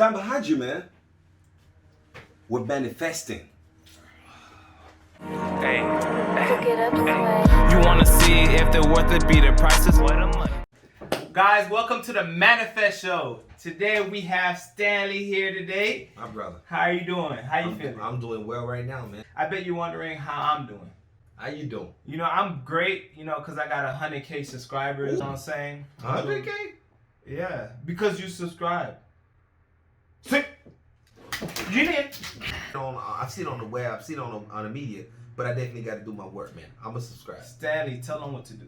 stand behind you, man. We're manifesting. Hey, you wanna see if they're worth it? Be the prices. Guys, welcome to the Manifest Show. Today we have Stanley here today. My brother. How are you doing? How you feeling? I'm doing well right now, man. I bet you're wondering how I'm doing. How you doing? You know, I'm great, because I got 100K subscribers, you know what I'm saying? 100K? Yeah, because you subscribe. You did. I've seen it on the web, I've seen it on the media, but I definitely got to do my work, man. I'm going to subscribe. Stanley, tell them what to do.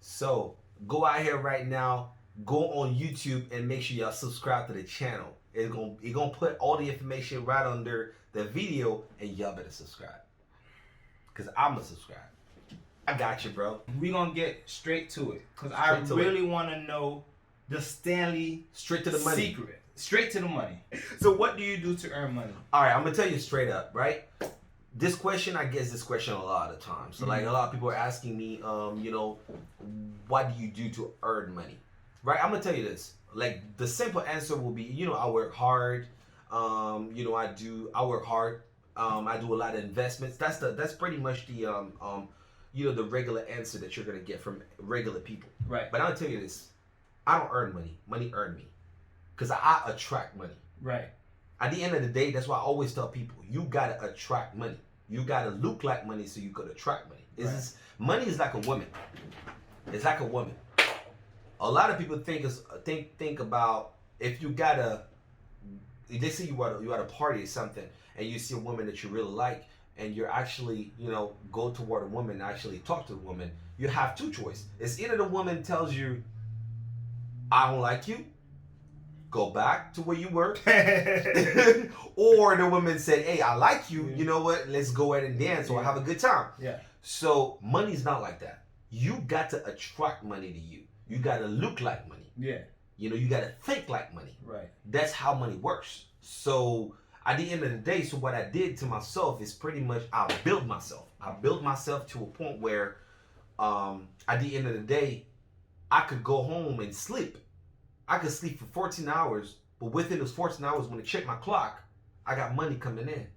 So, go out here right now, go on YouTube, and make sure y'all subscribe to the channel. It's gonna put all the information right under the video, and y'all better subscribe. Because I'm going to subscribe. I got you, bro. We're going to get straight to it. Because I really want to know the Stanley straight to the money secret. Straight to the money. So what do you do to earn money? All right, I'm going to tell you straight up, right? This question, I get this question a lot of times. So, like, a lot of people are asking me, what do you do to earn money? Right? I'm going to tell you this. Like, the simple answer will be, I work hard. I work hard. I do a lot of investments. That's pretty much the the regular answer that you're gonna get from regular people. Right. But I'll tell you this: I don't earn money. Money earn me, because I attract money. Right. At the end of the day, that's why I always tell people: you gotta attract money. You gotta look like money so you could attract money. Money is like a woman. It's like a woman. A lot of people think about if you gotta. They say you at a party or something, and you see a woman that you really like, and you're actually, go toward a woman and actually talk to the woman, you have two choices. It's either the woman tells you, I don't like you, go back to where you were, or the woman said, hey, I like you, you know what, let's go ahead and dance or have a good time. Yeah. So money's not like that. You got to attract money to you. You got to look like money. Yeah. You got to think like money. Right. That's how money works. So at the end of the day, so what I did to myself is pretty much I built myself. I built myself to a point where at the end of the day, I could go home and sleep. I could sleep for 14 hours, but within those 14 hours, when I check my clock, I got money coming in.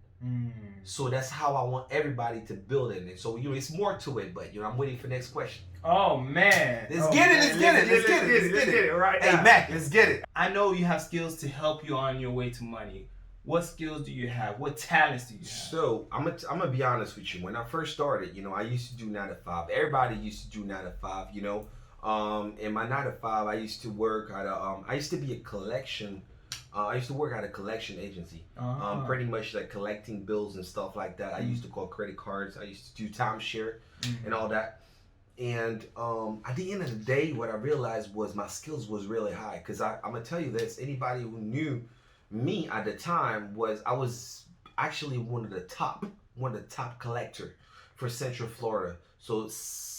So that's how I want everybody to build it. And so, it's more to it, but, I'm waiting for the next question. Oh, man. Let's get it right now. Hey, Mac, let's get it. I know you have skills to help you on your way to money. What skills do you have? What talents do you have? So, I'm gonna be honest with you. When I first started, I used to do 9 to 5. Everybody used to do 9 to 5, In my 9 to 5, I used to work at I used to be a collection. I used to work at a collection agency, pretty much like collecting bills and stuff like that. I used to call credit cards. I used to do timeshare and all that. And at the end of the day, what I realized was my skills was really high. Because I'm going to tell you this, anybody who knew me at the time I was actually one of the top collector for Central Florida. So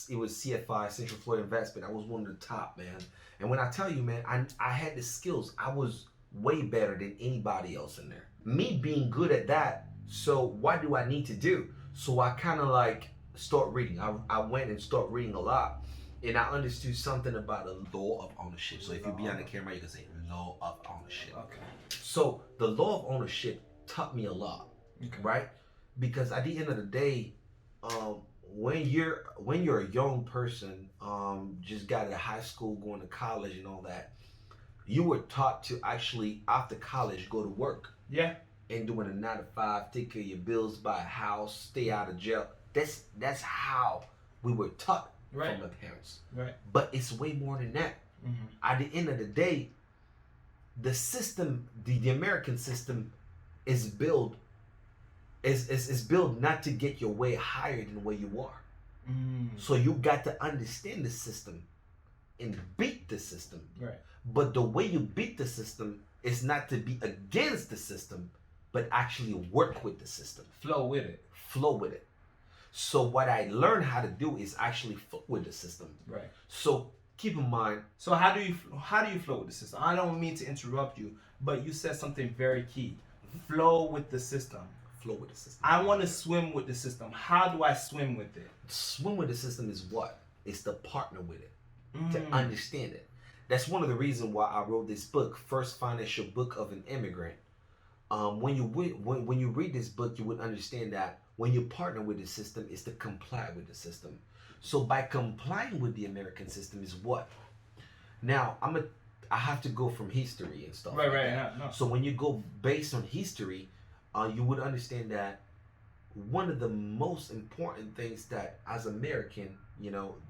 it was CFI, Central Florida Investment. I was one of the top, man. And when I tell you, man, I had the skills. I was way better than anybody else in there. Me being good at that, so what do I need to do? So I kind of start reading. I went and start reading a lot, and I understood something about the law of ownership. So if you be on the camera, you can say law of ownership. Okay. So the law of ownership taught me a lot, right? Because at the end of the day, when you're a young person, just got out of high school, going to college and all that, you were taught to actually, after college, go to work. Yeah. And doing a 9 to 5, take care of your bills, buy a house, stay out of jail. That's how we were taught from our parents. Right. But it's way more than that. At the end of the day, the system, the American system, is built not to get your way higher than where you are. So you got to understand the system and beat the system. Right. But the way you beat the system is not to be against the system, but actually work with the system. Flow with it. Flow with it. So what I learned how to do is actually flow with the system. Right. So keep in mind. So how do you flow with the system? I don't mean to interrupt you, but you said something very key. Flow with the system. Flow with the system. I want to swim with the system. How do I swim with it? Swim with the system is what? It's to partner with it, to understand it. That's one of the reasons why I wrote this book, First Financial Book of an Immigrant. When you read this book, you would understand that when you partner with the system, is to comply with the system. So by complying with the American system is what? Now I have to go from history and stuff. Right, like right. that. No. So when you go based on history, you would understand that one of the most important things that as American,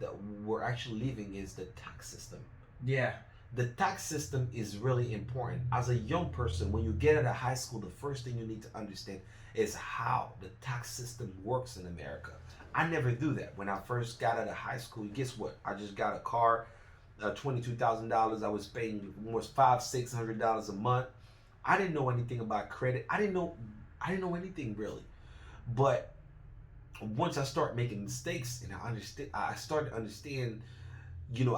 that we're actually living is the tax system. Yeah. The tax system is really important. As a young person, when you get out of high school, the first thing you need to understand is how the tax system works in America. I never do that. When I first got out of high school, guess what? I just got a car, $22,000. I was paying almost $500-600 a month. I didn't know anything about credit. I didn't know anything really. But once I start making mistakes and I started to understand,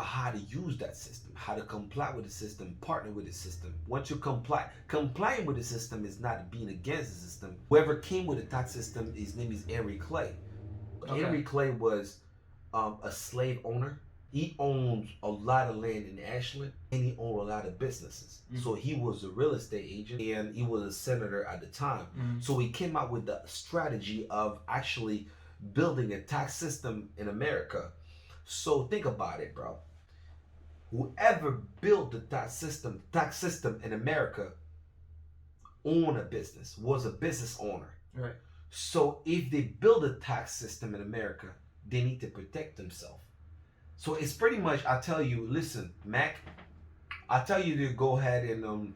how to use that system, how to comply with the system, partner with the system. Once you complying with the system is not being against the system. Whoever came with the tax system, his name is Henry Clay. Okay. Henry Clay was a slave owner. He owned a lot of land in Ashland, and he owned a lot of businesses. Mm-hmm. So he was a real estate agent, and he was a senator at the time. Mm-hmm. So he came out with the strategy of actually building a tax system in America. So think about it, bro. Whoever built the tax system in America owned a business, was a business owner. Right. So if they build a tax system in America, they need to protect themselves. So it's pretty much, I tell you, listen, Mac, I tell you to go ahead and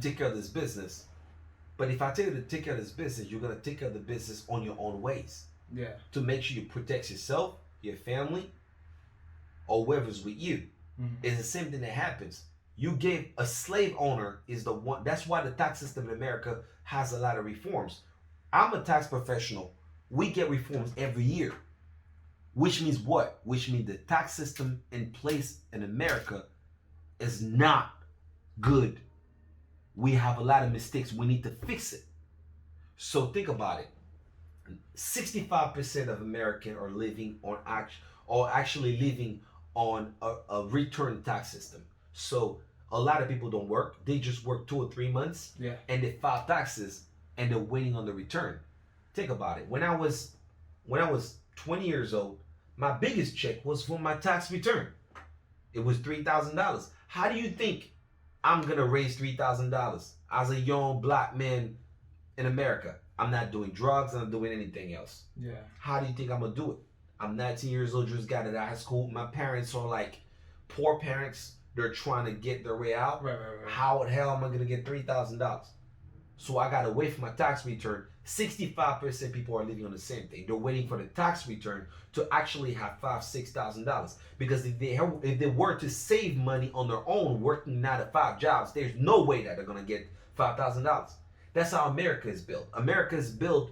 take care of this business. But if I tell you to take care of this business, you're gonna take care of the business on your own ways. Yeah. To make sure you protect yourself, your family, or whoever's with you. Mm-hmm. It's the same thing that happens. You gave a slave owner is the one. That's why the tax system in America has a lot of reforms. I'm a tax professional. We get reforms every year. Which means what? Which means the tax system in place in America is not good. We have a lot of mistakes. We need to fix it. So think about it. 65% of Americans are living on actually living on a return tax system. So a lot of people don't work. They just work 2 or 3 months, and they file taxes and they're waiting on the return. Think about it. When I was 20 years old, my biggest check was for my tax return. It was $3,000. How do you think I'm gonna raise $3,000 as a young black man in America? I'm not doing drugs. I'm not doing anything else. Yeah. How do you think I'm gonna do it? I'm 19 years old, just got out of high school. My parents are like poor parents. They're trying to get their way out. Right. How the hell am I gonna get $3,000? So I gotta wait for my tax return. 65% people are living on the same thing. They're waiting for the tax return to actually have $5,000-6,000. Because if they were to save money on their own, working 9 to 5 jobs, there's no way that they're gonna get $5,000. That's how America is built. America is built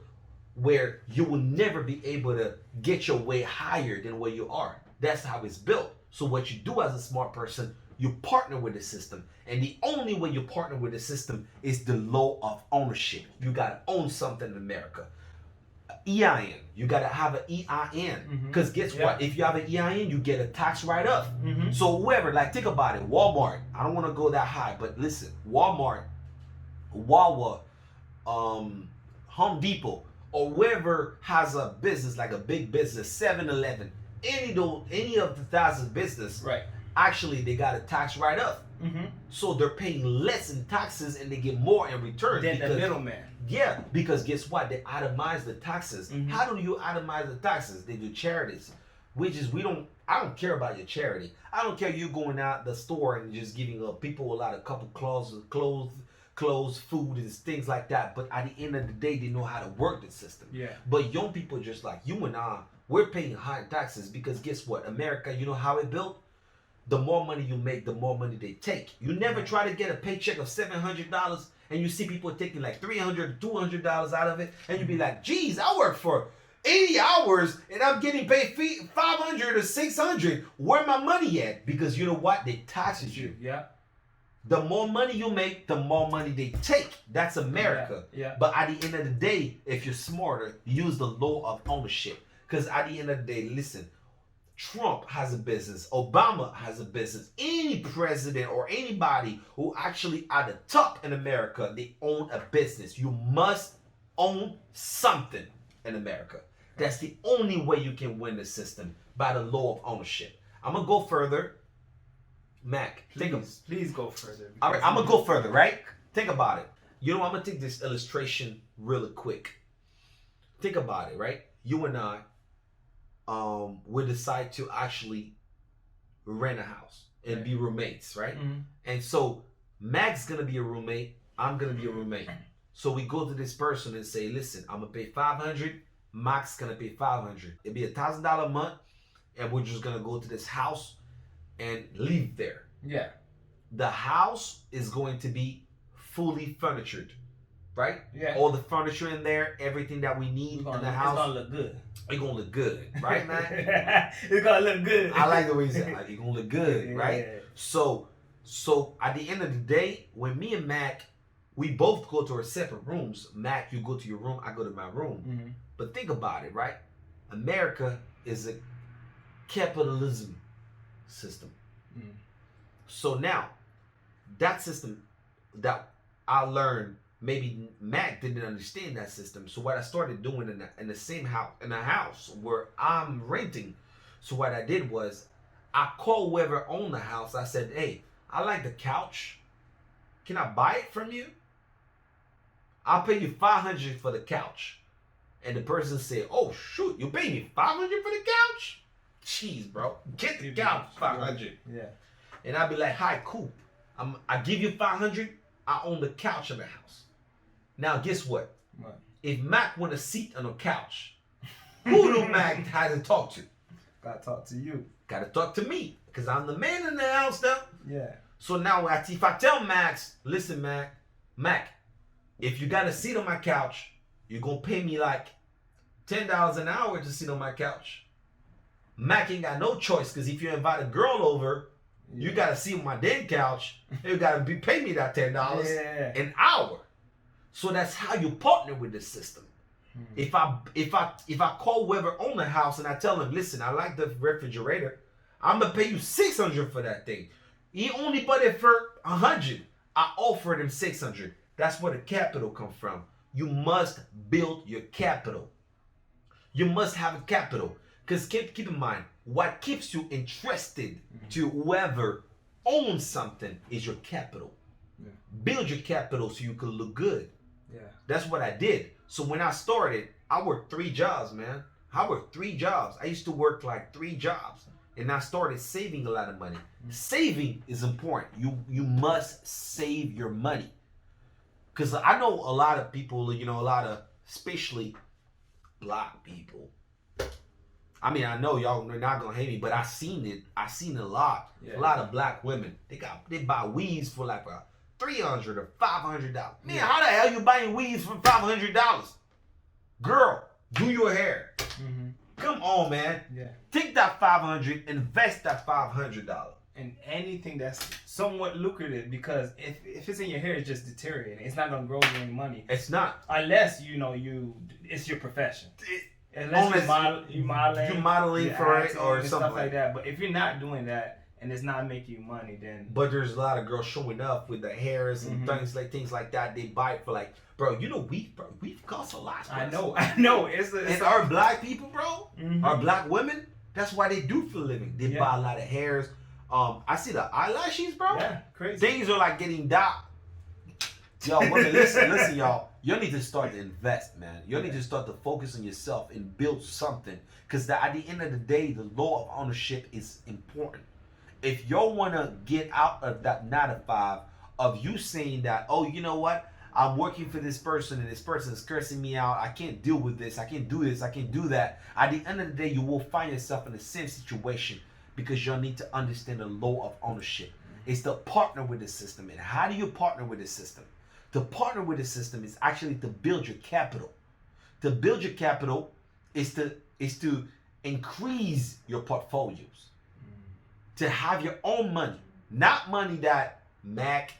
where you will never be able to get your way higher than where you are. That's how it's built. So what you do as a smart person, you partner with the system. And the only way you partner with the system is the law of ownership. You gotta own something in America. EIN. You gotta have an EIN. Because guess what? If you have an EIN, you get a tax write-off. So whoever, like think about it, Walmart. I don't wanna go that high, but listen, Walmart, Wawa, Home Depot, or whoever has a business, like a big business, 7-Eleven, any of the thousand business, right? Actually, they got a tax write-up. So they're paying less in taxes and they get more in return. Than the middleman. Yeah, because guess what? They itemize the taxes. How do you itemize the taxes? They do charities, which is I don't care about your charity. I don't care you going out the store and just giving people a couple clothes, food, and things like that. But at the end of the day, they know how to work the system. Yeah. But young people just like you and I, we're paying high taxes because guess what? America, you know how it built? The more money you make, the more money they take. You never try to get a paycheck of $700 and you see people taking like $300, $200 out of it, and you be like, geez, I work for 80 hours and I'm getting paid $500 or $600. Where my money at? Because you know what? They taxes you. Yeah. The more money you make, the more money they take. That's America. Yeah. But at the end of the day, if you're smarter, use the law of ownership. Because at the end of the day, listen, Trump has a business. Obama has a business. Any president or anybody who actually at the top in America, they own a business. You must own something in America. That's the only way you can win the system, by the law of ownership. I'm going to go further. Mac, please go further. All right, I'm going to go further, right? Think about it. You know, I'm going to take this illustration really quick. Think about it, right? You and I, we decide to actually rent a house and be roommates, right? Mm-hmm. And so Mac's gonna be a roommate, I'm gonna be a roommate. So we go to this person and say, listen, I'm gonna pay $500, Mac's gonna pay $500. It'll be $1,000 a month, and we're just gonna go to this house and live there. Yeah. The house is going to be fully furnitured, right? Yeah. All the furniture in there, everything that we need in the house. It's gonna look good. It's gonna look good, right, man? It's gonna look good. I like the way you said it. It's gonna look good, right? Yeah. So at the end of the day, when me and Mac, we both go to our separate rooms. Mac, you go to your room, I go to my room. Mm-hmm. But think about it, right? America is a capitalism system. Mm-hmm. So now, that system that I learned, maybe Mac didn't understand that system. So what I started doing in the same house, in a house where I'm renting. So what I did was, I called whoever owned the house. I said, hey, I like the couch. Can I buy it from you? I'll pay you $500 for the couch. And the person said, oh shoot, you pay me $500 for the couch? Jeez, bro, get the couch, $500. Yeah. And I'd be like, hi, cool. I give you $500. I own the couch in the house. Now, guess what? What? If Mac want a seat on the couch, who do Mac have to talk to? Gotta talk to you. Gotta talk to me, because I'm the man in the house now. Yeah. So now, if I tell Max, listen, Mac, if you got a seat on my couch, you're going to pay me like $10 an hour to sit on my couch. Mac ain't got no choice, because if you invite a girl over, you got to sit on my damn couch. You got to pay me that $10 an hour. So that's how you partner with the system. If I call whoever own the house and I tell him, listen, I like the refrigerator, I'm gonna pay you $600 for that thing. He only bought it for $100. I offered him $600. That's where the capital come from. You must build your capital. You must have a capital. Because keep in mind, what keeps you interested to whoever owns something is your capital. Yeah. Build your capital so you can look good. Yeah. That's what I did. So when I started, I worked 3 jobs, man. I worked 3 jobs. I used to work like 3 jobs. And I started saving a lot of money. Saving is important. You must save your money. Because I know a lot of people, a lot of, especially black people. I mean, I know y'all are not going to hate me, but I seen it. I seen a lot. Yeah. A lot of black women. They buy weaves for like $300 or $500. Man, how the hell you buying weaves for $500? Girl, do your hair. Mm-hmm. Come on, man. Yeah. Take that $500, invest that $500. And anything that's somewhat lucrative, because if it's in your hair, it's just deteriorating. It's not gonna grow you any money. It's not. Unless it's your profession. Unless you're modeling. You're modeling for it or something stuff like that. But if you're not doing that and it's not making you money, then. But there's a lot of girls showing up with the hairs and things like that. They buy it for like, bro, weave costs a lot. I know. It's our black people, bro, our black women, that's why they do for a living. They buy a lot of hairs. I see the eyelashes, bro. Yeah, crazy. Things are like getting docked. Yo, women, listen, y'all. You need to start to invest, man. You need to start to focus on yourself and build something. Because at the end of the day, the law of ownership is important. If you want to get out of that 9 to 5 of you saying that, oh, you know what? I'm working for this person and this person is cursing me out. I can't deal with this. I can't do this. I can't do that. At the end of the day, you will find yourself in the same situation because you'll need to understand the law of ownership. It's to partner with the system. And how do you partner with the system? To partner with the system is actually to build your capital. To build your capital is to increase your portfolios. To have your own money. Not money that Mac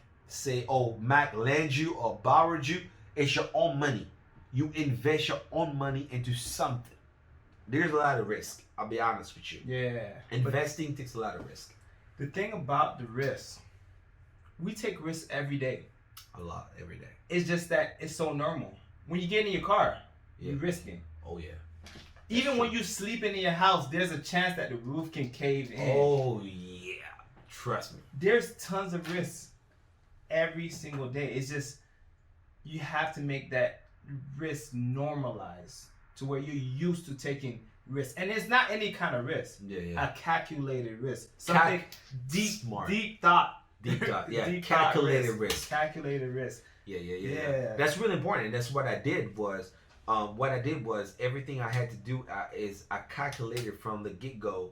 lends you or borrowed you. It's your own money. You invest your own money into something. There's a lot of risk. I'll be honest with you. Yeah. Investing takes a lot of risk. The thing about the risk, we take risks every day. A lot, every day. It's just that it's so normal. When you get in your car, you're risking. Oh, yeah. Even when you sleeping in your house, there's a chance that the roof can cave in. Oh, yeah. Trust me. There's tons of risks every single day. It's just, you have to make that risk normalized to where you're used to taking risks. And it's not any kind of risk. Yeah. A calculated risk. Something Smart. Deep thought. Deep thought. Yeah. Deep Calculated risk. Calculated risk. Yeah. That's really important. And that's what I did was, everything I had to do is I calculated from the get-go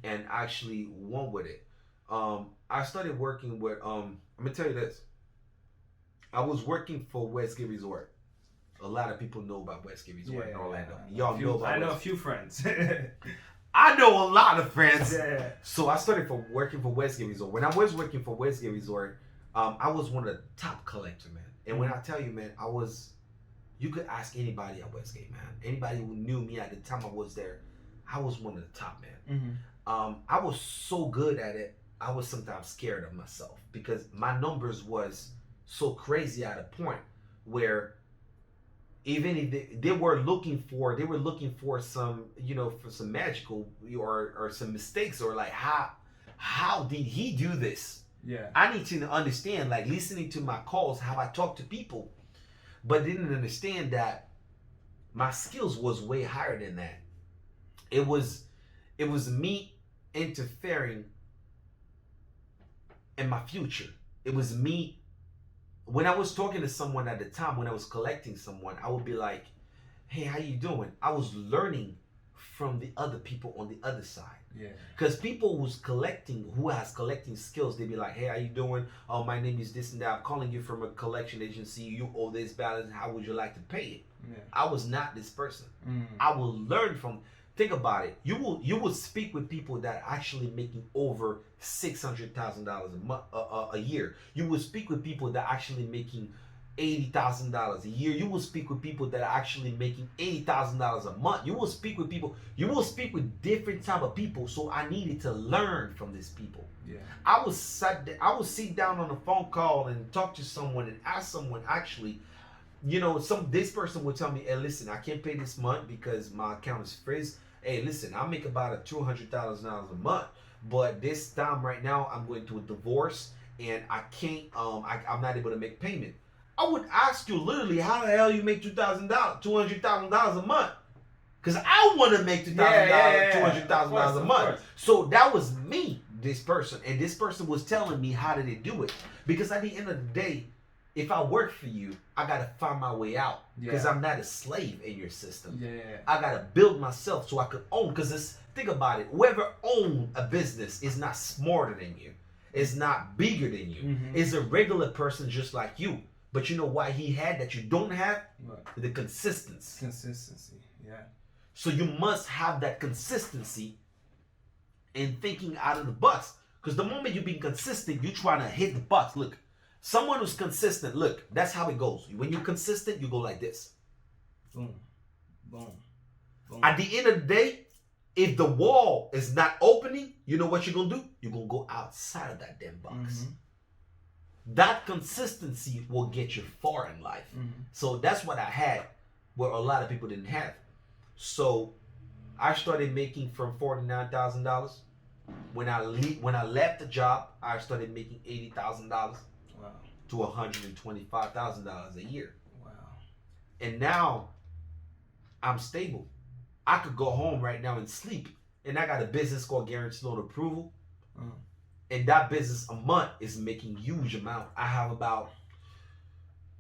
and actually went with it. I started working with, I'm going to tell you this. I was working for Westgate Resort. A lot of people know about Westgate Resort in Orlando. Y'all know about I know a few friends. I know a lot of friends. Yeah. So I started working for Westgate Resort. When I was working for Westgate Resort, I was one of the top collectors, man. And when I tell you, man, you could ask anybody at Westgate, man. Anybody who knew me at the time I was there, I was one of the top, man. I was so good at it, I was sometimes scared of myself because my numbers was so crazy at a point where even if they were looking for some, for some magical or some mistakes or like how did he do this? Yeah. I need to understand, like listening to my calls, how I talk to people, but didn't understand that my skills was way higher than that. It was me interfering in my future. It was me. When I was talking to someone at the time, when I was collecting someone, I would be like, hey, how you doing? I was learning from the other people on the other side. Yeah. Because people who has collecting skills, they be like, hey, how you doing? Oh, my name is this and that. I'm calling you from a collection agency. You owe this balance. How would you like to pay it? Yeah. I was not this person. I will learn from. Think about it. You will speak with people that are actually making over $600,000 a year. You will speak with people that are actually making $80,000 a year. You will speak with people that are actually making $80,000 a month. You will speak with people. You will speak with different type of people. So I needed to learn from these people. Yeah. I would sit down on a phone call and talk to someone and ask someone actually. This person would tell me, hey, listen, I can't pay this month because my account is frizz. Hey, listen, I make about $200,000 a month, but this time right now I'm going through a divorce and I can't. I'm not able to make payment. I would ask you literally, how the hell you make $200,000 a month? Because I want to make $200,000 a month. So that was me, this person, and this person was telling me how did they do it. Because at the end of the day, if I work for you, I gotta find my way out because I'm not a slave in your system. Yeah. I gotta build myself so I could own. Because think about it, whoever owns a business is not smarter than you, is not bigger than you, is a regular person just like you. But you know why he had that you don't have? What? The consistency. Consistency. Yeah. So you must have that consistency in thinking out of the box. Because the moment you're being consistent, you're trying to hit the box. Look. Someone who's consistent, look, that's how it goes. When you're consistent, you go like this. Boom, boom, boom. At the end of the day, if the wall is not opening, you know what you're going to do? You're going to go outside of that damn box. That consistency will get you far in life. So that's what I had, where a lot of people didn't have. So I started making from $49,000. When I left the job, I started making $80,000. To $125,000 a year. Wow. And now I'm stable. I could go home right now and sleep. And I got a business called Guaranteed Loan Approval. And that business a month is making huge amount. I have about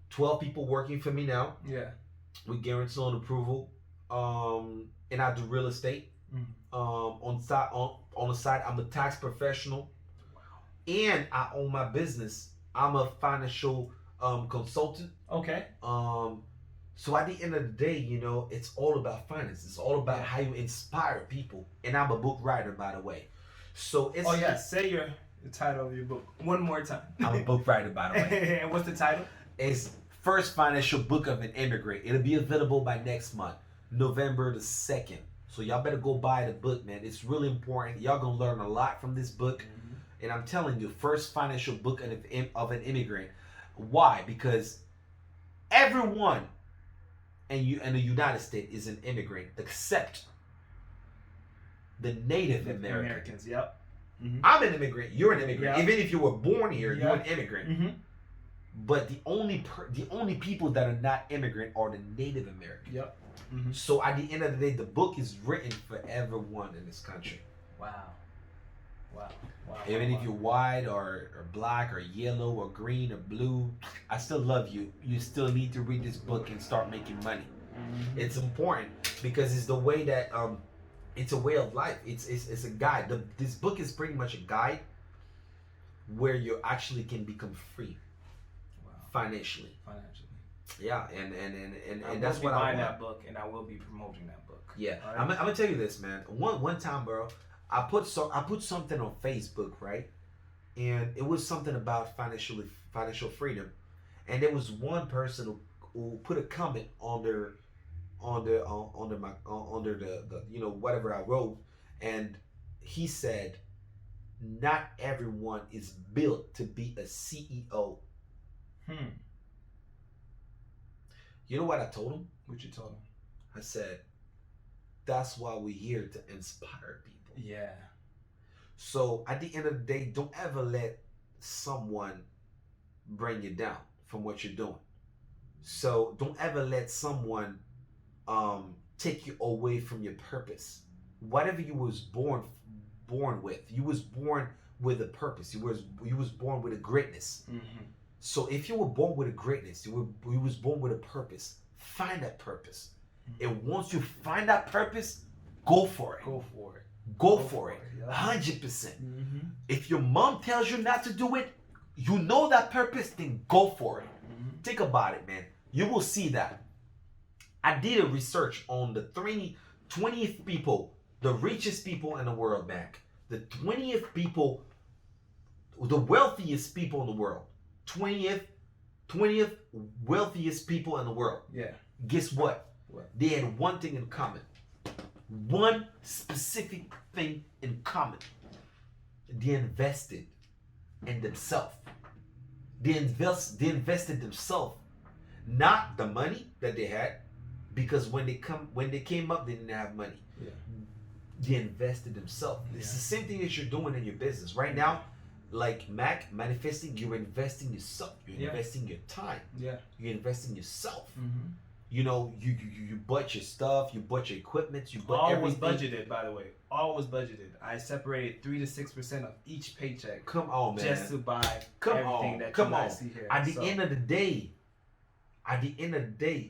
12 people working for me now. Yeah. With Guaranteed Loan Approval. And I do real estate. On the side, I'm a tax professional. And I own my business. I'm a financial consultant. Okay. So at the end of the day, it's all about finance. It's all about how you inspire people. And I'm a book writer, by the way. So it's. Oh yeah, say the title of your book one more time. I'm a book writer, by the way. And what's the title? It's First Financial Book of an Immigrant. It'll be available by next month, November the 2nd. So y'all better go buy the book, man. It's really important. Y'all gonna learn a lot from this book. Mm-hmm. And I'm telling you, first financial book of an immigrant. Why? Because everyone in the United States is an immigrant, except the Native Americans. Yep. Mm-hmm. I'm an immigrant. You're an immigrant. Yep. Even if you were born here, Yep. you're an immigrant. Mm-hmm. But the only people that are not immigrant are the Native Americans. Yep. Mm-hmm. So at the end of the day, the book is written for everyone in this country. Wow. Wow. Wow. Even wow. if you're white or black or yellow or green or blue, I still love you. You still need to read this book and start making money. Mm-hmm. It's important because it's the way that it's a way of life. It's a guide. This book is pretty much a guide where you actually can become free financially. Yeah, and that's what I want. That book, and I will be promoting that book. Yeah, right? I'm gonna tell you this, man. One time, bro, I put something on Facebook, right? And it was something about financial freedom, and there was one person who put a comment under the whatever I wrote, and he said, "Not everyone is built to be a CEO." You know what I told him? What you told him? I said, that's why we're here, to inspire people. Yeah. So at the end of the day, don't ever let someone bring you down from what you're doing. So don't ever let someone take you away from your purpose. Whatever you was born with, you was born with a purpose. You was born with a greatness. Mm-hmm. So if you were born with a greatness, you was born with a purpose. Find that purpose. Mm-hmm. And once you find that purpose, go for it. Go for it. 100%. Mm-hmm. If your mom tells you not to do it, you know that purpose, then go for it. Mm-hmm. Think about it, man. You will see that. I did a research on the 20th people, the richest people in the world, Mac. The 20th people, the wealthiest people in the world. 20th wealthiest people in the world. Yeah. Guess what? They had one thing in common. One specific thing in common. They invested in themselves. They invested themselves, not the money that they had, because when they came up, they didn't have money. Yeah. They invested themselves. It's the same thing that you're doing in your business right now. Like Mac, manifesting, you're investing yourself. You're investing your time. Yeah. You're investing yourself. Mm-hmm. You know, you bought your stuff, you bought your equipment, you bought everything. Always budgeted, by the way. Always budgeted. I separated 3 to 6% of each paycheck. Come on, man. Just to buy everything that you guys see here. At the end of the day,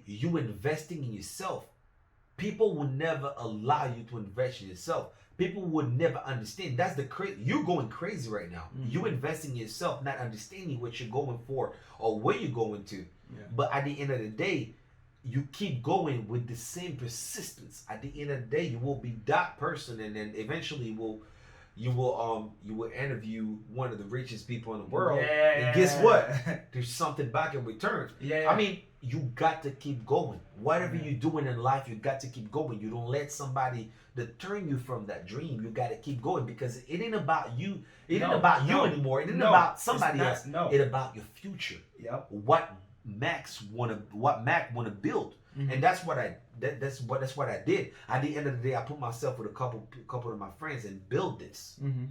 you investing in yourself. People will never allow you to invest in yourself. People would never understand. That's the crazy. You're going crazy right now. Mm-hmm. You investing in yourself, not understanding what you're going for or where you're going to. Yeah. But at the end of the day, you keep going with the same persistence. At the end of the day, you will be that person, and then eventually you will interview one of the richest people in the world. Yeah. And guess what? There's something back in return. Yeah. I mean, you got to keep going. Whatever you're doing in life, you got to keep going. You don't let somebody deter you from that dream. You got to keep going, because it ain't about you. It ain't about you anymore. It ain't about somebody else. No. It's about your future. Yep. What Mac wanna build. Mm-hmm. And that's what I did. At the end of the day, I put myself with a couple of my friends and build this. Mm-hmm.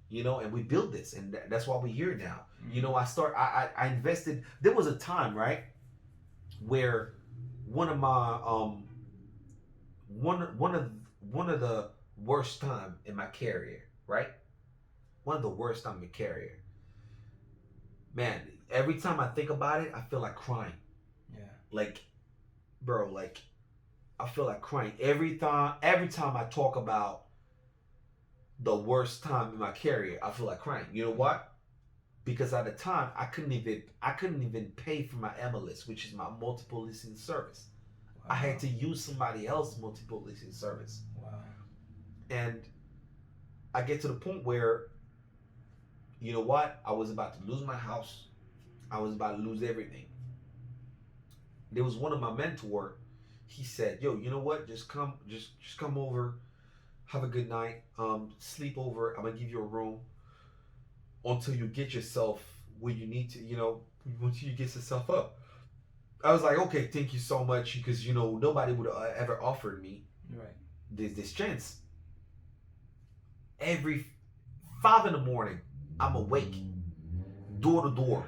You know, and we build this, and that's why we're here now. Mm-hmm. You know, I invested. There was a time, right, where one of my one of the worst time in my career, right? One of the worst time in my career. Man, every time I think about it, I feel like crying. Yeah. Like, bro, like, I feel like crying every time I talk about the worst time in my career. I feel like crying. You know what? Because at the time I couldn't even pay for my MLS, which is my multiple listing service. Wow. I had to use somebody else's multiple listing service. Wow. And I get to the point where, you know what? I was about to lose my house. I was about to lose everything. There was one of my mentor. He said, "Yo, you know what? Just come over, have a good night, sleep over. I'm gonna give you a room until you get yourself where you need to, until you get yourself up." I was like, "Okay, thank you so much," because nobody would ever offered me Right. this chance. Every 5 in the morning, I'm awake, door to door,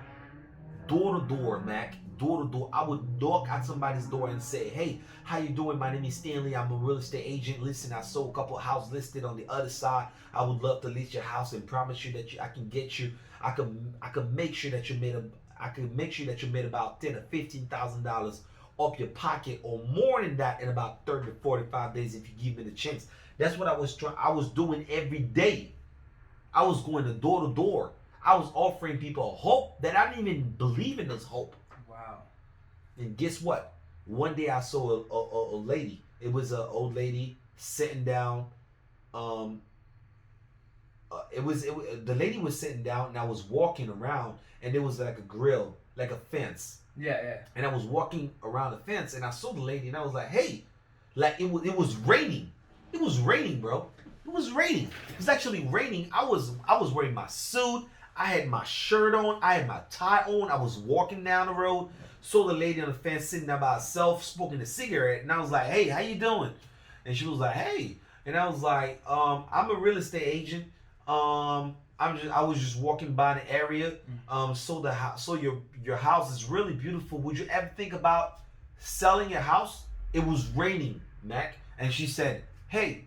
door to door, Mac, door to door. I would knock at somebody's door and say, "Hey, how you doing? My name is Stanley. I'm a real estate agent. Listen, I sold a couple of houses listed on the other side. I would love to list your house and promise you that I can get you. I can make sure that you made about $10,000 or $15,000 up your pocket, or more than that, in about 30 to 45 days if you give me the chance." That's what I was doing every day. I was going to door. I was offering people hope that I didn't even believe in this hope. Wow. And guess what? One day I saw a lady. It was an old lady sitting down. The lady was sitting down, and I was walking around, and there was like a grill, like a fence. Yeah. And I was walking around the fence, and I saw the lady, and I was like, "Hey," like it was raining. It was raining, bro. It was raining. It was actually raining. I was wearing my suit. I had my shirt on. I had my tie on. I was walking down the road. Saw the lady on the fence sitting there by herself, smoking a cigarette, and I was like, "Hey, how you doing?" And she was like, "Hey," and I was like, "I'm a real estate agent. I was just walking by the area. So your house is really beautiful. Would you ever think about selling your house?" It was raining, Mac, and she said, "Hey,"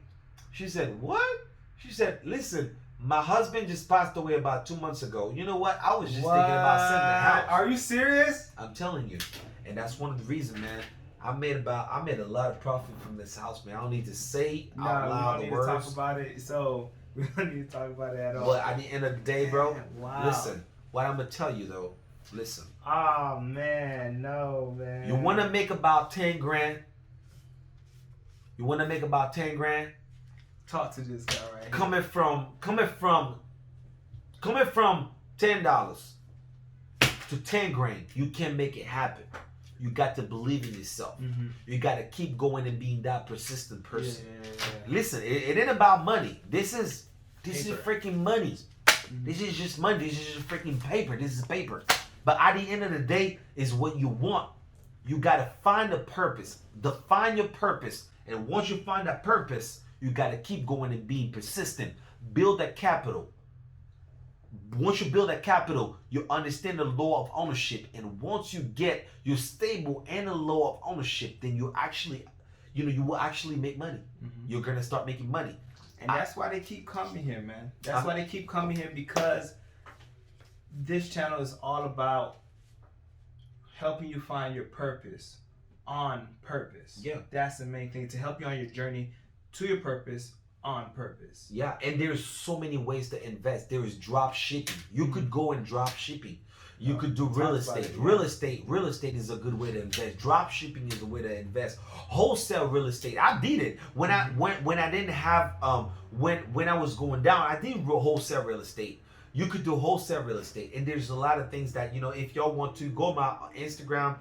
she said, "What?" She said, "Listen, my husband just passed away about 2 months ago. You know what? I was just thinking about selling the house." Are you serious? I'm telling you, and that's one of the reasons, man. I made a lot of profit from this house, man. I don't need to say out loud the words. We don't need to talk about it. So we don't need to talk about it at all. But at the end of the day, bro, wow. Listen. What I'm gonna tell you though, listen. Oh man, no man. You want to make about 10 grand. You want to make about 10 grand. Talk to this guy right here. Coming from $10 to 10 grand, you can make it happen. You got to believe in yourself. Mm-hmm. You got to keep going and being that persistent person. Yeah. Listen, it ain't about money. This is Paper. freaking money. Mm-hmm. This is just money. This is just freaking paper. This is paper. But at the end of the day, is what you want. You got to find a purpose. Define your purpose. And once you find that purpose, you got to keep going and being persistent. Build that capital. Once you build that capital, you understand the law of ownership. And once you're stable in the law of ownership, then you actually, you will actually make money. Mm-hmm. You're going to start making money. And that's why they keep coming here, man. That's why they keep coming here, because this channel is all about helping you find your purpose on purpose. Yeah. That's the main thing, to help you on your journey to your purpose on purpose. Yeah, and there's so many ways to invest. There is drop shipping. You could go and drop shipping. You could do real estate. Real estate is a good way to invest. Drop shipping is a way to invest. Wholesale real estate. I did it when I didn't have when I was going down. I did wholesale real estate. You could do wholesale real estate, and there's a lot of things that if y'all want to go on my Instagram,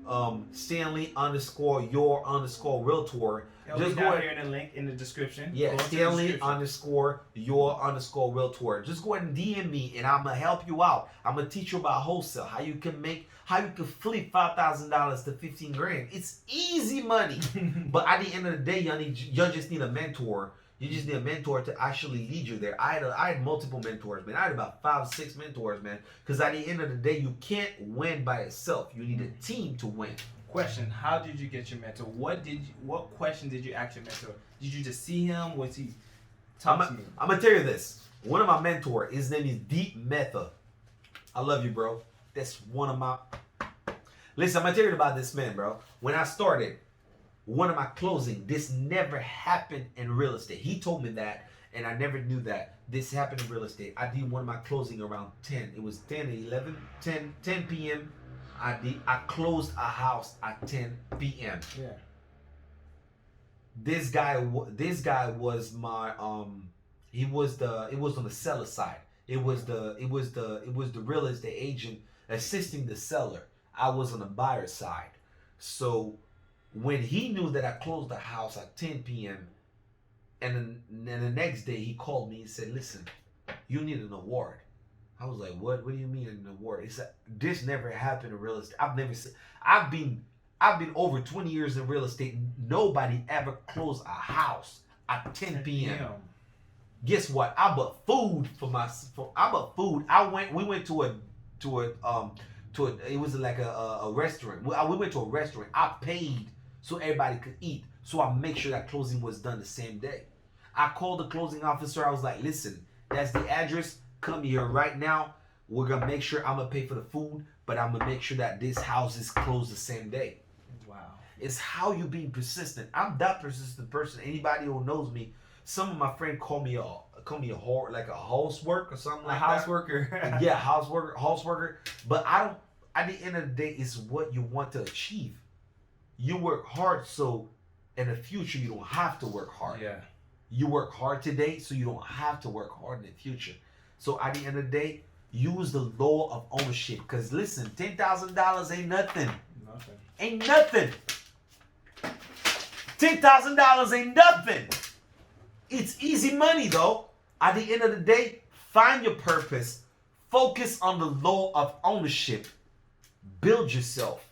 Stanley_your_realtor. Just go here in the link in the description. Yeah, Stanley_your_realtor. Just go ahead and DM me, and I'm gonna help you out. I'm gonna teach you about wholesale, how you can flip $5,000 to 15 grand. It's easy money. But at the end of the day, y'all just need a mentor. You just need a mentor to actually lead you there. I had multiple mentors, man. I had about 5 or 6 mentors, man. Because at the end of the day, you can't win by yourself. You need a team to win. Question: how did you get your mentor? What question did you ask your mentor? Did you just see him? Was he talking to me? I'm gonna tell you this. One of my mentors, his name is Deep Method. I love you, bro. That's one of my. Listen, I'm gonna tell you about this man, bro. When I started one of my closing, this never happened in real estate. He told me that, and I never knew that this happened in real estate. I did one of my closing around 10. It was 10 p.m. I closed a house at 10 p.m. Yeah. This guy was my it was on the seller side. It was the real estate agent assisting the seller. I was on the buyer side. So When he knew that I closed the house at 10 p.m. and then the next day he called me and said, "Listen, you need an award." I was like, "What? What do you mean an award?" He said, "This never happened in real estate. I've never seen. I've been over 20 years in real estate. Nobody ever closed a house at 10 p.m. Damn. Guess what? I bought food I bought food. We went to a it was like a restaurant. We went to a restaurant. I paid so everybody could eat. So I make sure that closing was done the same day. I called the closing officer. I was like, "Listen, that's the address. Come here right now. We're gonna make sure I'm gonna pay for the food, but I'm gonna make sure that this house is closed the same day." Wow. It's how you being persistent. I'm that persistent person. Anybody who knows me, some of my friends call me a like a housework or something like that. House worker. Yeah, houseworker. But I don't. At the end of the day, it's what you want to achieve. You work hard, so in the future you don't have to work hard. Yeah. You work hard today, so you don't have to work hard in the future. So at the end of the day, use the law of ownership. Because listen, $10,000 ain't nothing. Nothing. Ain't nothing. $10,000 ain't nothing. It's easy money though. At the end of the day, find your purpose. Focus on the law of ownership. Build yourself.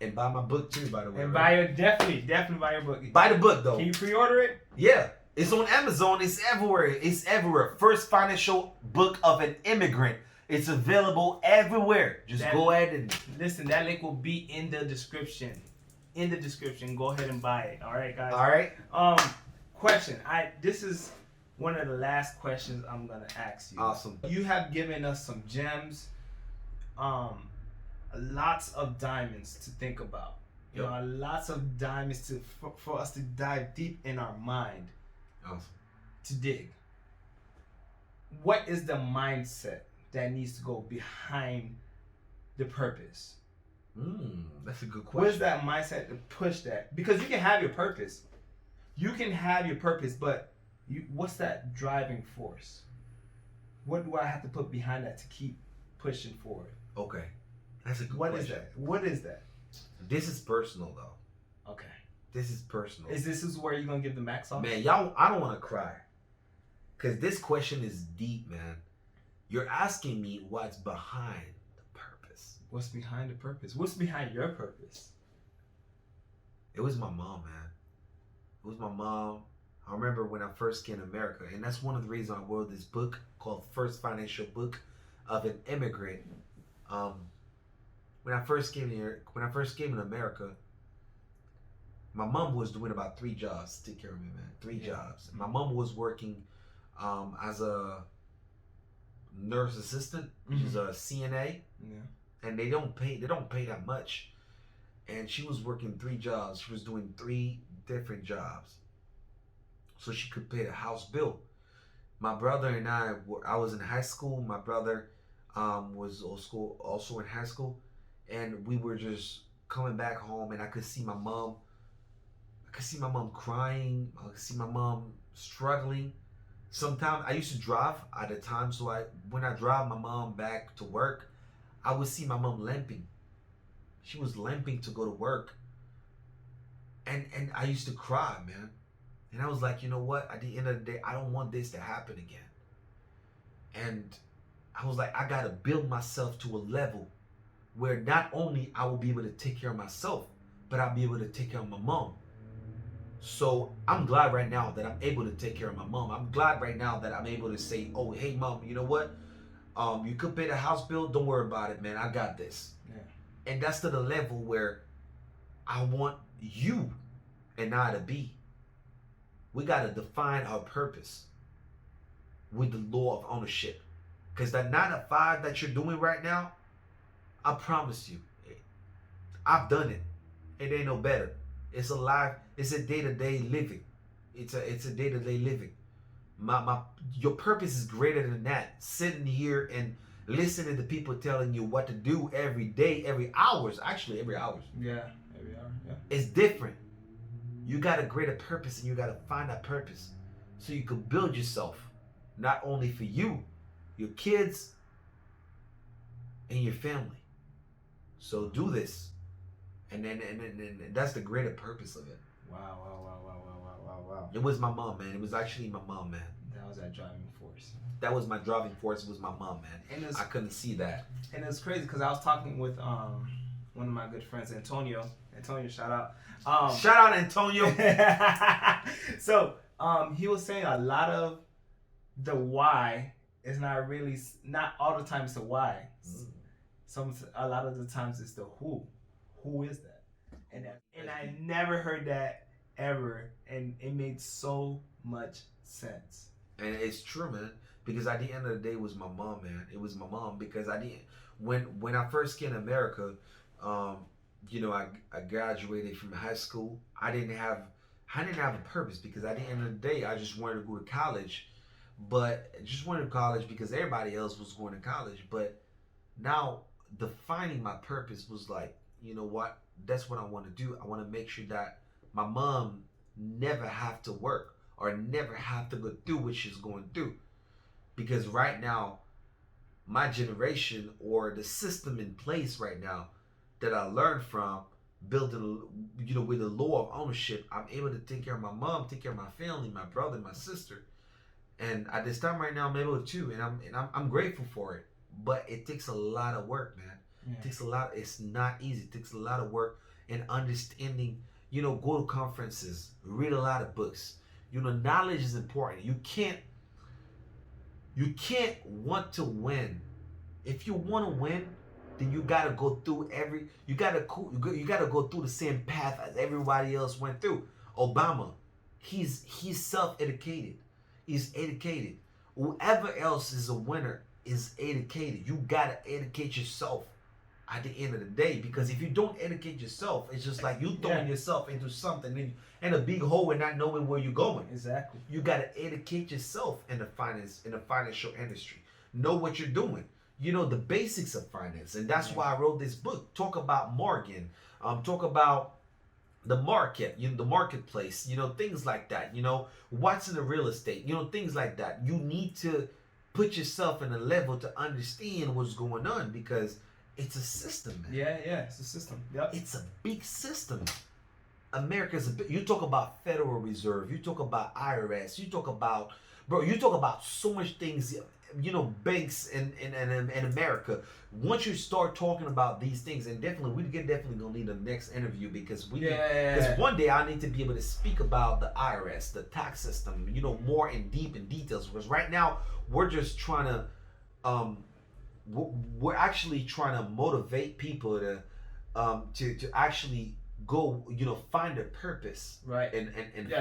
And buy my book too, by the way. And right? definitely buy your book. Buy the book though. Can you pre-order it? Yeah. It's on Amazon. It's everywhere. It's everywhere. First financial book of an immigrant. It's available everywhere. Just go ahead and listen. That link will be in the description. In the description. Go ahead and buy it. All right, guys. All right. Question. This is one of the last questions I'm gonna ask you. Awesome. You have given us some gems. Lots of diamonds to think about. You know, lots of diamonds for us to dive deep in our mind. Awesome. To dig. What is the mindset that needs to go behind the purpose? That's a good question. What is that mindset to push that? Because you can have your purpose. You can have your purpose, but what's that driving force? What do I have to put behind that to keep pushing forward? Okay. That's a good What question. is that? What is that? This is personal though. Okay. This is personal. This is where you're gonna give the max off? Man, y'all, I don't want to cry. Because this question is deep, man. You're asking me what's behind the purpose. What's behind the purpose? What's behind your purpose? It was my mom, man. It was my mom. I remember when I first came to America, and that's one of the reasons I wrote this book called First Financial Book of an Immigrant. When I first came here, in America, my mom was doing about 3 jobs to take care of me, man. 3 jobs. My mom was working as a nurse assistant, which is a CNA. Yeah. And they don't pay that much. And she was working 3 jobs. She was doing 3 different jobs, so she could pay the house bill. My brother and I was in high school. My brother was also in high school, and we were just coming back home, and I could see my mom. I could see my mom crying. I could see my mom struggling. Sometimes I used to drive at the time, so when I drive my mom back to work, I would see my mom limping. She was limping to go to work. And I used to cry, man. And I was like, you know what? At the end of the day, I don't want this to happen again. And I was like, I got to build myself to a level where not only I will be able to take care of myself, but I'll be able to take care of my mom. So I'm glad right now that I'm able to take care of my mom. I'm glad right now that I'm able to say, oh, hey, mom, you know what? You could pay the house bill. Don't worry about it, man. I got this. Yeah. And that's to the level where I want you and I to be. We got to define our purpose with the law of ownership. Because that 9 to 5 that you're doing right now, I promise you, I've done it. It ain't no better. It's a life. It's a day-to-day living. It's a day-to-day living. Your purpose is greater than that. Sitting here and listening to people telling you what to do every day, every hours. Actually, every hours. Yeah, every hour. Yeah. It's different. You got a greater purpose, and you got to find that purpose so you can build yourself, not only for you, your kids, and your family. So do this. And that's the greater purpose of it. Wow, wow, wow, wow, wow, wow, wow, wow. It was my mom, man. It was actually my mom, man. That was that driving force. That was my driving force. It was my mom, man. And I couldn't see that. And it's crazy because I was talking with one of my good friends, Antonio. Antonio, shout out. Shout out, Antonio. So he was saying a lot of the why is not all the time it's the why. A lot of the times it's the who. Who is that? And I never heard that ever, and it made so much sense. And it's true, man. Because at the end of the day, it was my mom, man. It was my mom because I didn't. When I first came to America, you know, I graduated from high school. I didn't have a purpose because at the end of the day, I just wanted to go to college, but I just wanted to college because everybody else was going to college. But now defining my purpose was like, you know what? That's what I want to do. I want to make sure that my mom never have to work or never have to go through what she's going through. Because right now, my generation or the system in place right now that I learned from building, you know, with the law of ownership, I'm able to take care of my mom, take care of my family, my brother, my sister. And at this time right now, I'm able to, and I'm grateful for it. But it takes a lot of work, man. Yeah. It takes a lot. It's not easy. It takes a lot of work and understanding. You know, go to conferences, read a lot of books. You know, knowledge is important. You can't want to win. If you want to win, then you gotta go through you gotta go through the same path as everybody else went through. Obama, he's self-educated. He's educated. Whoever else is a winner is educated. You gotta educate yourself at the end of the day, because if you don't educate yourself, it's just like you throwing yourself into something in a big hole and not knowing where you're going. Exactly. You gotta educate yourself in the financial industry. Know what you're doing. You know the basics of finance, and that's why I wrote this book. Talk about Morgan. Talk about the market. You know, the marketplace. You know, things like that. You know, what's in the real estate. You know, things like that. You need to put yourself in a level to understand what's going on, because it's a system, man. Yeah, it's a system. Yep. It's a big system. America's you talk about Federal Reserve, you talk about IRS, you talk about so much things, you know, banks in America. Once you start talking about these things, and definitely gonna need a next interview, because one day I need to be able to speak about the IRS, the tax system, you know, more in details, because right now we're just trying to we're actually trying to motivate people to actually go, you know, find their purpose, right, in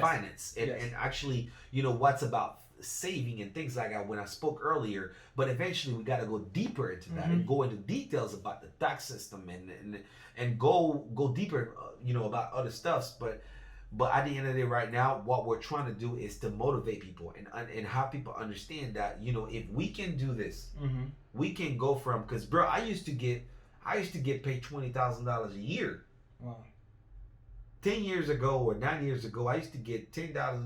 finance, and actually, you know, what's about saving and things like that when I spoke earlier. But eventually we got to go deeper into that and go into details about the tax system and go deeper, you know, about other stuffs. But at the end of the day, right now, what we're trying to do is to motivate people and have people understand that, you know, if we can do this, we can go from, because bro, I used to get paid $20,000 a year. Wow. 10 years ago or 9 years ago, I used to get $10,000,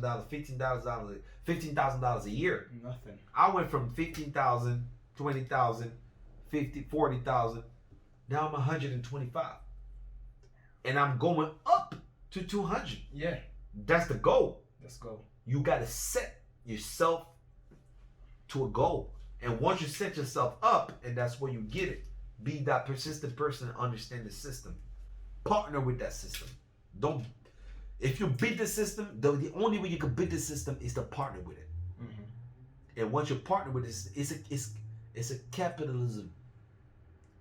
$15,000 a year. Nothing. I went from 15,000, 20,000, 50, 40,000. Now I'm 125, and I'm going up to 200. Yeah. That's the goal. Let's go. You got to set yourself to a goal. And once you set yourself up, and that's where you get it, be that persistent person and understand the system. Partner with that system. If you beat the system, the only way you can beat the system is to partner with it. And once you partner with this, it's a capitalism.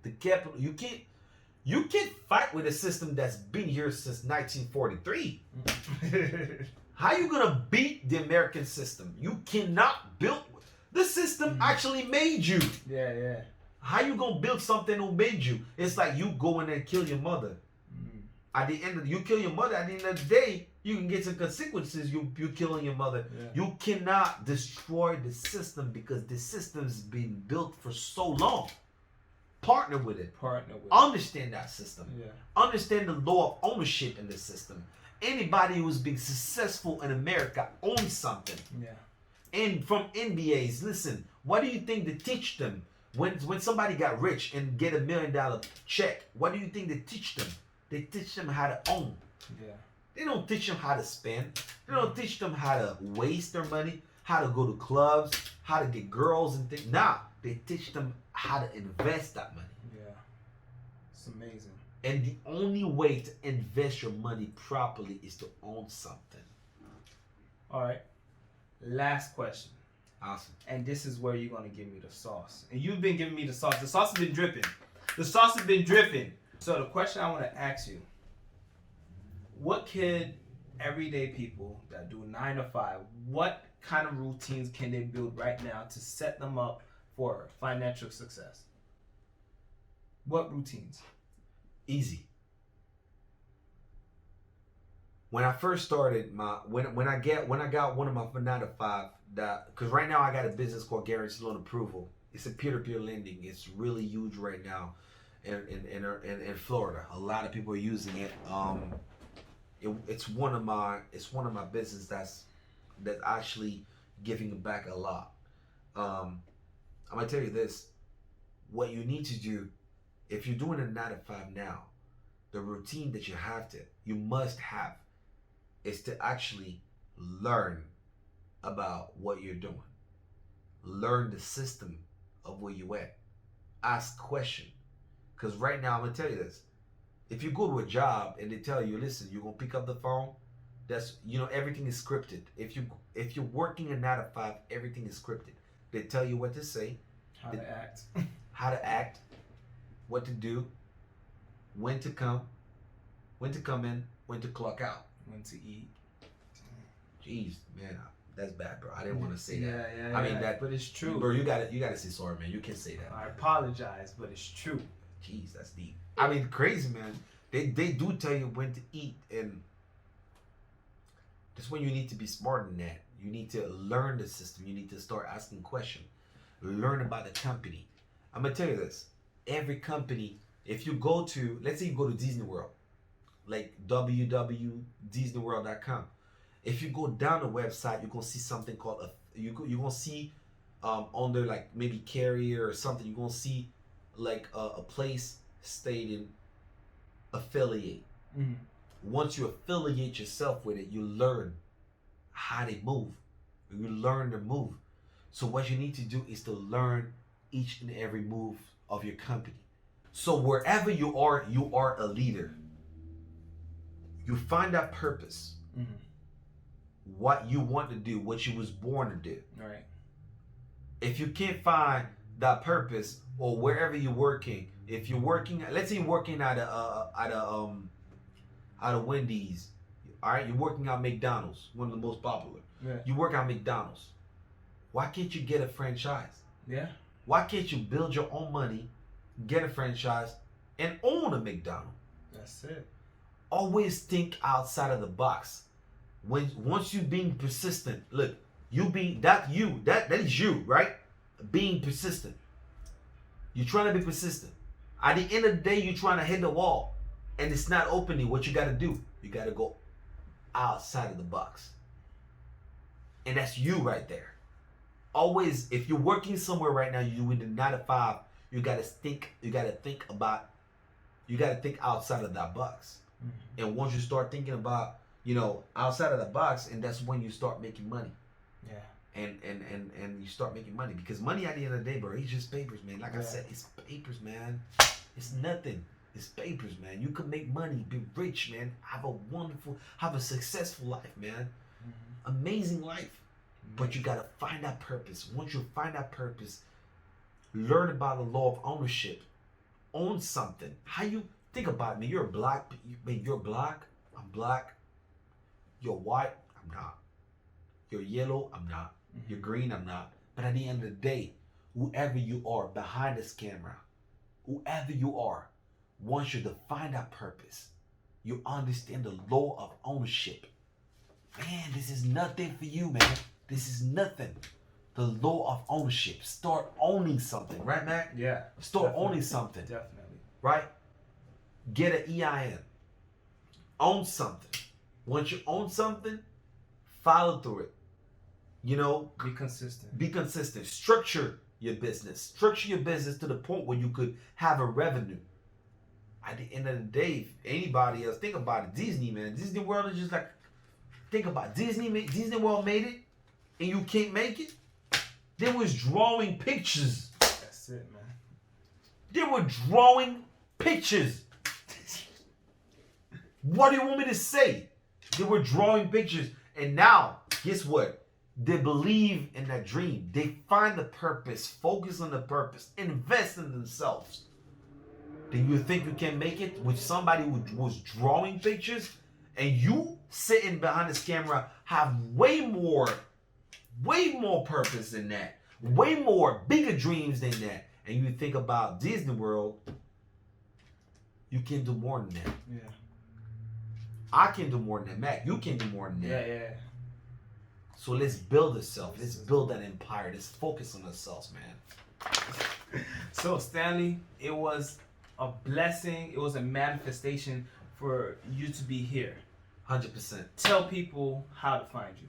The capital, you can't fight with a system that's been here since 1943. How you gonna beat the American system? You cannot build. The system actually made you. Yeah. How you gonna build something who made you? It's like you go in and kill your mother. At the end of you kill your mother. At the end of the day, you can get some consequences. You killing your mother. Yeah. You cannot destroy the system, because the system's been built for so long. Partner with it. Understand that system. Yeah. Understand the law of ownership in the system. Anybody who's been successful in America owns something. Yeah. And from NBAs, listen, what do you think they teach them when somebody got rich and get $1 million check? What do you think they teach them? They teach them how to own. Yeah. They don't teach them how to spend. They don't teach them how to waste their money, how to go to clubs, how to get girls and things. Nah, they teach them how to invest that money. Yeah. It's amazing. And the only way to invest your money properly is to own something. All right. Last question. Awesome. And this is where you're going to give me the sauce. And you've been giving me the sauce. The sauce has been dripping. The sauce has been dripping. So the question I want to ask you, what could everyday people that do 9 to 5, what kind of routines can they build right now to set them up for financial success? What routines? Easy. When I first started when I got one of my 9 to 5, because right now I got a business called Guaranteed Loan Approval. It's a peer-to-peer lending. It's really huge right now in Florida. A lot of people are using it. It's one of my business that's actually giving back a lot. I'm gonna tell you this: what you need to do if you're doing a 9 to 5 now, the routine that you must have is to actually learn about what you're doing. Learn the system of where you at. Ask questions. Because right now, I'm going to tell you this. If you go to a job and they tell you, listen, you're going to pick up the phone, that's, everything is scripted. If you're working a 9 to 5, everything is scripted. They tell you what to say. How to act. What to do, when to come in, when to clock out. When to eat. Jeez, man, that's bad, bro. I didn't want to say that. Yeah. I mean that, but it's true, bro. You gotta say sorry, man. You can't say that. I apologize, but it's true. Jeez, that's deep. I mean, crazy, man. They do tell you when to eat, and that's when you need to be smart in that. You need to learn the system. You need to start asking questions. Learn about the company. I'm gonna tell you this. Every company, if you go to, let's say you go to Disney World, like www.disneyworld.com. If you go down the website, you're gonna see something called you're gonna see under like maybe carrier or something. You're gonna see like a place stating affiliate. Mm-hmm. Once you affiliate yourself with it, you learn how they move. You learn to move. So what you need to do is to learn each and every move of your company. So wherever you are a leader. You find that purpose. Mm-hmm. What you want to do, what you was born to do. Right. If you can't find that purpose, or wherever you're working, if you're working, let's say you're working at a Wendy's, all right, you're working at McDonald's, one of the most popular. Yeah. You work at McDonald's. Why can't you get a franchise? Yeah. Why can't you build your own money, get a franchise, and own a McDonald's? That's it. Always think outside of the box. Once you being persistent, look, that is you, right? Being persistent. You're trying to be persistent. At the end of the day, you're trying to hit the wall, and it's not opening. What you got to do? You got to go outside of the box, and that's you right there. Always, if you're working somewhere right now, you in the 9 to 5, you got to think. You got to think outside of that box. Mm-hmm. And once you start thinking about, outside of the box, and that's when you start making money. Yeah. And you start making money, because money at the end of the day, bro, it's just papers, man. Like I said, it's papers, man. It's nothing. It's papers, man. You can make money, be rich, man. Have a successful life, man. Mm-hmm. Amazing life. Mm-hmm. But you gotta find that purpose. Once you find that purpose, learn about the law of ownership. Own something. How you think about it, man. You're black. You're black. I'm black. You're white. I'm not. You're yellow. I'm not. Mm-hmm. You're green. I'm not. But at the end of the day, whoever you are behind this camera, whoever you are, once you define that purpose, you understand the law of ownership. Man, this is nothing for you, man. This is nothing. The law of ownership. Start owning something, right, Mac? Yeah. Start owning something. Definitely. Right? Get an EIN. Own something. Once you own something, follow through it. Be consistent. Be consistent. Structure your business. Structure your business to the point where you could have a revenue. at the end of the day, if anybody else, think about it. Disney, man. Disney World is just like, think about it. Disney World made it, and you can't make it. They was drawing pictures. That's it, man. They were drawing pictures. What do you want me to say? They were drawing pictures. And now, guess what? They believe in that dream. They find the purpose, focus on the purpose, invest in themselves. Do you think you can make it with somebody who was drawing pictures? And you sitting behind this camera have way more purpose than that. Way more, bigger dreams than that. And you think about Disney World, you can do more than that. Yeah. I can do more than that. Mac, you can do more than that. Yeah. So let's build ourselves. Let's build that empire. Let's focus on ourselves, man. So Stanley, it was a blessing. It was a manifestation for you to be here. 100%. Tell people how to find you.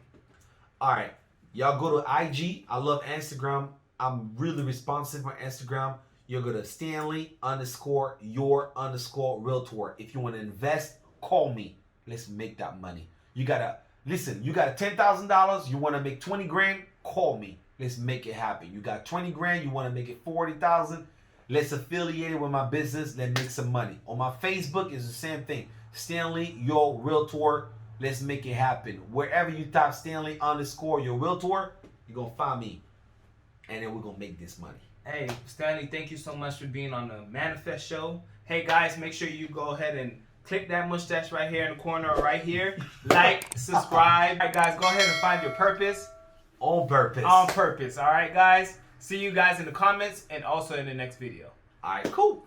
All right. Y'all go to IG. I love Instagram. I'm really responsive on Instagram. You'll go to Stanley_your_realtor. If you want to invest, call me. Let's make that money. You got $10,000. You want to make 20 grand? Call me. Let's make it happen. You got 20 grand. You want to make it 40,000? Let's affiliate it with my business. Let's make some money. On my Facebook is the same thing. Stanley, your realtor. Let's make it happen. Wherever you type Stanley_your realtor, you're going to find me. And then we're going to make this money. Hey, Stanley, thank you so much for being on the Manifest Show. Hey, guys, make sure you go ahead and click that mustache right here in the corner right here. Like, subscribe. All right, guys, go ahead and find your purpose. On purpose. On purpose. All right, guys. See you guys in the comments and also in the next video. All right, cool.